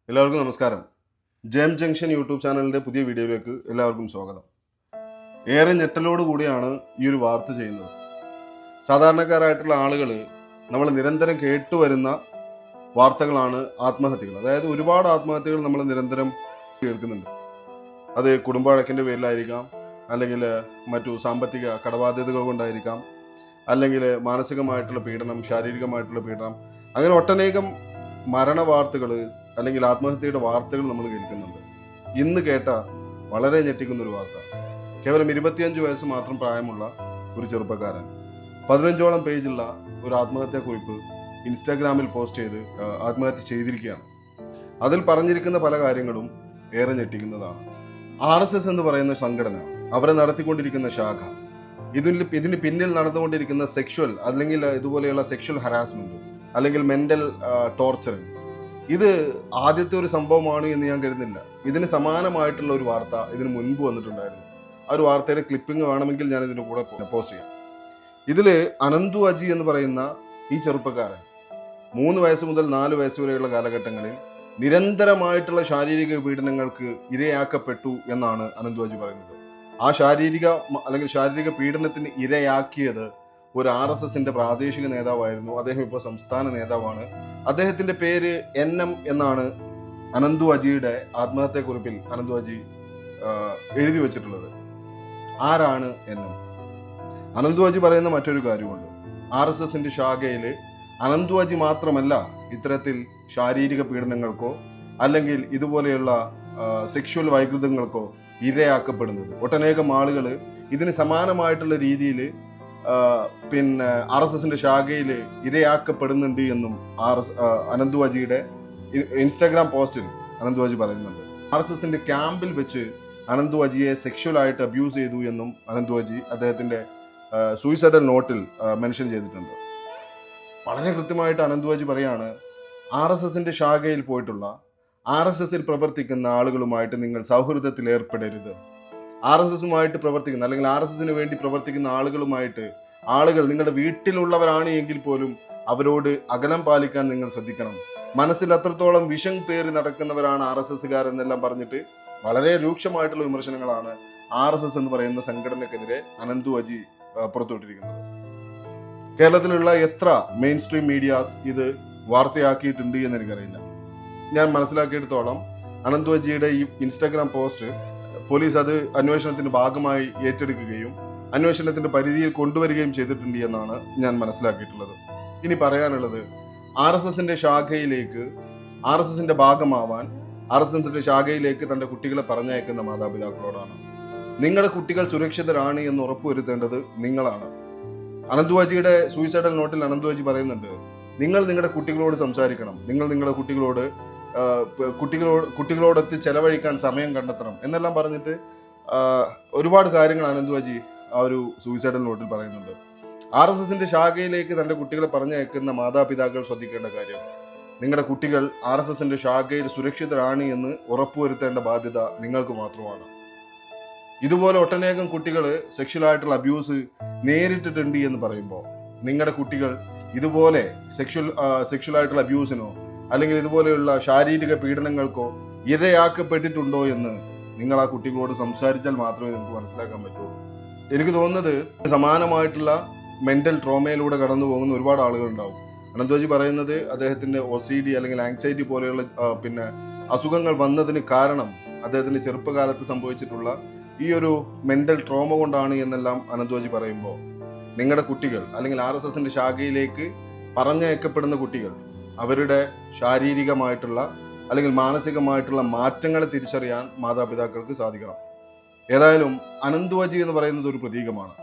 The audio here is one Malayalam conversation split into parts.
എല്ലാവർക്കും നമസ്കാരം. ജെം ജംഗ്ഷൻ യൂട്യൂബ് ചാനലിൻ്റെ പുതിയ വീഡിയോയിലേക്ക് എല്ലാവർക്കും സ്വാഗതം. ഏറെ ഞെട്ടലോട് കൂടിയാണ് ഈ ഒരു വാർത്ത ചെയ്യുന്നത്. സാധാരണക്കാരായിട്ടുള്ള ആളുകൾ നമ്മൾ നിരന്തരം കേട്ടുവരുന്ന വാർത്തകളാണ് ആത്മഹത്യകൾ. അതായത് ഒരുപാട് ആത്മഹത്യകൾ നമ്മൾ നിരന്തരം കേൾക്കുന്നുണ്ട്. അത് കുടുംബവഴക്കിൻ്റെ പേരിലായിരിക്കാം, അല്ലെങ്കിൽ മറ്റു സാമ്പത്തിക കടബാധ്യതകൾ കൊണ്ടായിരിക്കാം, അല്ലെങ്കിൽ മാനസികമായിട്ടുള്ള പീഡനം, ശാരീരികമായിട്ടുള്ള പീഡനം, അങ്ങനെ ഒട്ടനേകം മരണ വാർത്തകൾ അല്ലെങ്കിൽ ആത്മഹത്യയുടെ വാർത്തകൾ നമ്മൾ കേൾക്കുന്നുണ്ട്. ഇന്ന് കേട്ട വളരെ ഞെട്ടിക്കുന്നൊരു വാർത്ത. കേവലം 25 വയസ്സ് മാത്രം പ്രായമുള്ള ഒരു ചെറുപ്പക്കാരൻ 15ഓളം പേജുള്ള ഒരു ആത്മഹത്യാക്കുറിപ്പ് ഇൻസ്റ്റാഗ്രാമിൽ പോസ്റ്റ് ചെയ്ത് ആത്മഹത്യ ചെയ്തിരിക്കുകയാണ്. അതിൽ പറഞ്ഞിരിക്കുന്ന പല കാര്യങ്ങളും ഏറെ ഞെട്ടിക്കുന്നതാണ്. RSS എന്ന് പറയുന്ന സംഘടന, അവരെ നടത്തിക്കൊണ്ടിരിക്കുന്ന ശാഖ, ഇതിന് പിന്നിൽ നടന്നുകൊണ്ടിരിക്കുന്ന സെക്ഷൽ അല്ലെങ്കിൽ ഇതുപോലെയുള്ള സെക്ഷൽ ഹരാസ്മെന്റ് അല്ലെങ്കിൽ മെന്റൽ ടോർച്ചറിങ്, ഇത് ആദ്യത്തെ ഒരു സംഭവമാണ് എന്ന് ഞാൻ കരുതുന്നില്ല. ഇതിന് സമാനമായിട്ടുള്ള ഒരു വാർത്ത ഇതിന് മുൻപ് വന്നിട്ടുണ്ടായിരുന്നു. ആ ഒരു വാർത്തയുടെ ക്ലിപ്പിംഗ് വേണമെങ്കിൽ ഞാൻ ഇതിന് കൂടെ പോസ്റ്റ് ചെയ്യാം. ഇതിൽ അനന്തു അജി എന്ന് പറയുന്ന ഈ ചെറുപ്പക്കാരൻ 3 വയസ്സ് മുതൽ 4 വയസ്സ് വരെയുള്ള കാലഘട്ടങ്ങളിൽ നിരന്തരമായിട്ടുള്ള ശാരീരിക പീഡനങ്ങൾക്ക് ഇരയാക്കപ്പെട്ടു എന്നാണ് അനന്തു അജി പറയുന്നത്. ആ ശാരീരിക പീഡനത്തിന് ഇരയാക്കിയത് ഒരു RSSന്റെ പ്രാദേശിക നേതാവായിരുന്നു. അദ്ദേഹം ഇപ്പോൾ സംസ്ഥാന നേതാവാണ്. അദ്ദേഹത്തിന്റെ പേര് NM എന്നാണ് അനന്തു അജിയുടെ ആത്മഹത്യാക്കുറിപ്പിൽ അനന്തു അജി എഴുതി വെച്ചിട്ടുള്ളത്. ആരാണ് NM? അനന്തു അജി പറയുന്ന മറ്റൊരു കാര്യമുണ്ട്. RSSന്റെ ശാഖയിൽ അനന്തു അജി മാത്രമല്ല ഇത്തരത്തിൽ ശാരീരിക പീഡനങ്ങൾക്കോ അല്ലെങ്കിൽ ഇതുപോലെയുള്ള സെക്ഷുവൽ വൈകൃതങ്ങൾക്കോ ഇരയാക്കപ്പെടുന്നത്. ഒട്ടനേകം ആളുകൾ ഇതിന് സമാനമായിട്ടുള്ള രീതിയിൽ RSSന്റെ ശാഖയിൽ ഇരയാക്കപ്പെടുന്നുണ്ട് എന്നും അനന്തു അജിയുടെ ഇൻസ്റ്റാഗ്രാം പോസ്റ്റിൽ അനന്തു അജി പറയുന്നുണ്ട്. RSSന്റെ ക്യാമ്പിൽ വെച്ച് അനന്തു അജിയെ സെക്ഷുവലായിട്ട് അബ്യൂസ് ചെയ്തു എന്നും അനന്തു അജി അദ്ദേഹത്തിന്റെ സൂയിസൈഡൽ നോട്ടിൽ മെൻഷൻ ചെയ്തിട്ടുണ്ട്. വളരെ കൃത്യമായിട്ട് അനന്തു അജി പറയാണ്, RSSന്റെ ശാഖയിൽ പോയിട്ടുള്ള RSSൽ പ്രവർത്തിക്കുന്ന ആളുകളുമായിട്ട് നിങ്ങൾ സൗഹൃദത്തിൽ ഏർപ്പെടരുത്. RSSുമായിട്ട് പ്രവർത്തിക്കുന്ന അല്ലെങ്കിൽ RSSന് വേണ്ടി പ്രവർത്തിക്കുന്ന ആളുകൾ നിങ്ങളുടെ വീട്ടിലുള്ളവരാണ് എങ്കിൽ പോലും അവരോട് അകലം പാലിക്കാൻ നിങ്ങൾ ശ്രദ്ധിക്കണം. മനസ്സിൽ അത്രത്തോളം വിഷം പേറി നടക്കുന്നവരാണ് RSSകാർ എന്നെല്ലാം പറഞ്ഞിട്ട് വളരെ രൂക്ഷമായിട്ടുള്ള വിമർശനങ്ങളാണ് RSS എന്ന് പറയുന്ന സംഘടനക്കെതിരെ അനന്തു അജി പുറത്തുവിട്ടിരിക്കുന്നത്. കേരളത്തിലുള്ള എത്ര മെയിൻ സ്ട്രീം മീഡിയാസ് ഇത് വാർത്തയാക്കിയിട്ടുണ്ട് എന്ന് എനിക്കറിയില്ല. ഞാൻ മനസ്സിലാക്കിയെടുത്തോളം അനന്തു അജിയുടെ ഈ ഇൻസ്റ്റാഗ്രാം പോസ്റ്റ് പോലീസ് അത് അന്വേഷണത്തിന്റെ ഭാഗമായി ഏറ്റെടുക്കുകയും അന്വേഷണത്തിന്റെ പരിധിയിൽ കൊണ്ടുവരികയും ചെയ്തിട്ടുണ്ട് എന്നാണ് ഞാൻ മനസ്സിലാക്കിയിട്ടുള്ളത്. ഇനി പറയാനുള്ളത്, RSSന്റെ ശാഖയിലേക്ക്, RSSന്റെ ഭാഗമാവാൻ RSSന്റെ ശാഖയിലേക്ക് തന്റെ കുട്ടികളെ പറഞ്ഞയക്കുന്ന മാതാപിതാക്കളോടാണ്. നിങ്ങളുടെ കുട്ടികൾ സുരക്ഷിതരാണ് എന്ന് ഉറപ്പുവരുത്തേണ്ടത് നിങ്ങളാണ്. അനന്തു അജിയുടെ സൂയിസൈഡൽ നോട്ടിൽ അനന്തു അജി പറയുന്നുണ്ട്, നിങ്ങൾ നിങ്ങളുടെ കുട്ടികളോട് സംസാരിക്കണം, നിങ്ങൾ നിങ്ങളുടെ കുട്ടികളോടൊത്ത് ചെലവഴിക്കാൻ സമയം കണ്ടെത്തണം എന്നെല്ലാം പറഞ്ഞിട്ട് ഒരുപാട് കാര്യങ്ങൾ അനന്തു അജി ആ ഒരു സൂയിസൈഡൽ നോട്ടിൽ പറയുന്നുണ്ട്. RSSന്റെ ശാഖയിലേക്ക് തന്റെ കുട്ടികളെ പറഞ്ഞയക്കുന്ന മാതാപിതാക്കൾ ശ്രദ്ധിക്കേണ്ട കാര്യം, നിങ്ങളുടെ കുട്ടികൾ RSSന്റെ ശാഖയിൽ സുരക്ഷിതരാണ് എന്ന് ഉറപ്പുവരുത്തേണ്ട ബാധ്യത നിങ്ങൾക്ക് മാത്രമാണ്. ഇതുപോലെ ഒട്ടനേകം കുട്ടികൾ സെക്ഷലായിട്ടുള്ള അബ്യൂസ് നേരിട്ടിട്ടുണ്ട് എന്ന് പറയുമ്പോൾ നിങ്ങളുടെ കുട്ടികൾ ഇതുപോലെ സെക്ഷലായിട്ടുള്ള അബ്യൂസിനോ അല്ലെങ്കിൽ ഇതുപോലെയുള്ള ശാരീരിക പീഡനങ്ങൾക്കോ ഇരയാക്കപ്പെട്ടിട്ടുണ്ടോ എന്ന് നിങ്ങൾ ആ കുട്ടികളോട് സംസാരിച്ചാൽ മാത്രമേ നിങ്ങൾക്ക് മനസ്സിലാക്കാൻ പറ്റുള്ളൂ. എനിക്ക് തോന്നുന്നത് സമാനമായിട്ടുള്ള മെന്റൽ ട്രോമയിലൂടെ കടന്നു പോകുന്ന ഒരുപാട് ആളുകൾ ഉണ്ടാവും. അനന്തു അജി പറയുന്നത് അദ്ദേഹത്തിന്റെ OCD അല്ലെങ്കിൽ ആങ്സൈറ്റി പോലെയുള്ള അസുഖങ്ങൾ വന്നതിന് കാരണം അദ്ദേഹത്തിന്റെ ചെറുപ്പകാലത്ത് സംഭവിച്ചിട്ടുള്ള ഈ ഒരു മെന്റൽ ട്രോമ കൊണ്ടാണ് എന്നെല്ലാം അനന്തു അജി പറയുമ്പോൾ, നിങ്ങളുടെ കുട്ടികൾ അല്ലെങ്കിൽ RSSന്റെ ശാഖയിലേക്ക് പറഞ്ഞയക്കപ്പെടുന്ന കുട്ടികൾ അവരുടെ ശാരീരികമായിട്ടുള്ള അല്ലെങ്കിൽ മാനസികമായിട്ടുള്ള മാറ്റങ്ങളെ തിരിച്ചറിയാൻ മാതാപിതാക്കൾക്ക് സാധിക്കണം. ഏതായാലും അനന്തു അജി എന്ന് പറയുന്നത് ഒരു പ്രതീകമാണ്.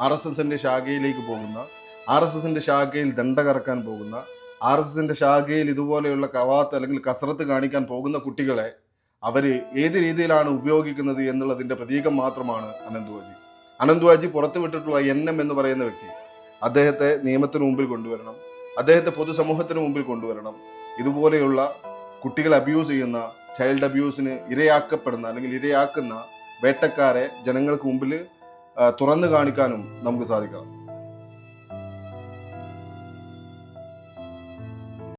RSSന്റെ ശാഖയിലേക്ക് പോകുന്ന, RSSന്റെ ശാഖയിൽ ദണ്ഡ കറക്കാൻ പോകുന്ന, RSSന്റെ ശാഖയിൽ ഇതുപോലെയുള്ള കവാത്ത് അല്ലെങ്കിൽ കസറത്ത് കാണിക്കാൻ പോകുന്ന കുട്ടികളെ അവർ ഏത് രീതിയിലാണ് ഉപയോഗിക്കുന്നത് എന്നുള്ളതിൻ്റെ പ്രതീകം മാത്രമാണ് അനന്തു അജി. അനന്തു അജി പുറത്തുവിട്ടിട്ടുള്ള NM എന്ന് പറയുന്ന വ്യക്തി, അദ്ദേഹത്തെ നിയമത്തിന് മുമ്പിൽ കൊണ്ടുവരണം, അദ്ദേഹത്തെ പൊതുസമൂഹത്തിന് മുമ്പിൽ കൊണ്ടുവരണം. ഇതുപോലെയുള്ള കുട്ടികളെ അബ്യൂസ് ചെയ്യുന്ന, ചൈൽഡ് അബ്യൂസിന് ഇരയാക്കപ്പെടുന്ന അല്ലെങ്കിൽ ഇരയാക്കുന്ന വേട്ടക്കാരെ ജനങ്ങൾക്ക് മുമ്പിൽ തുറന്നു കാണിക്കാനും നമുക്ക് സാധിക്കണം.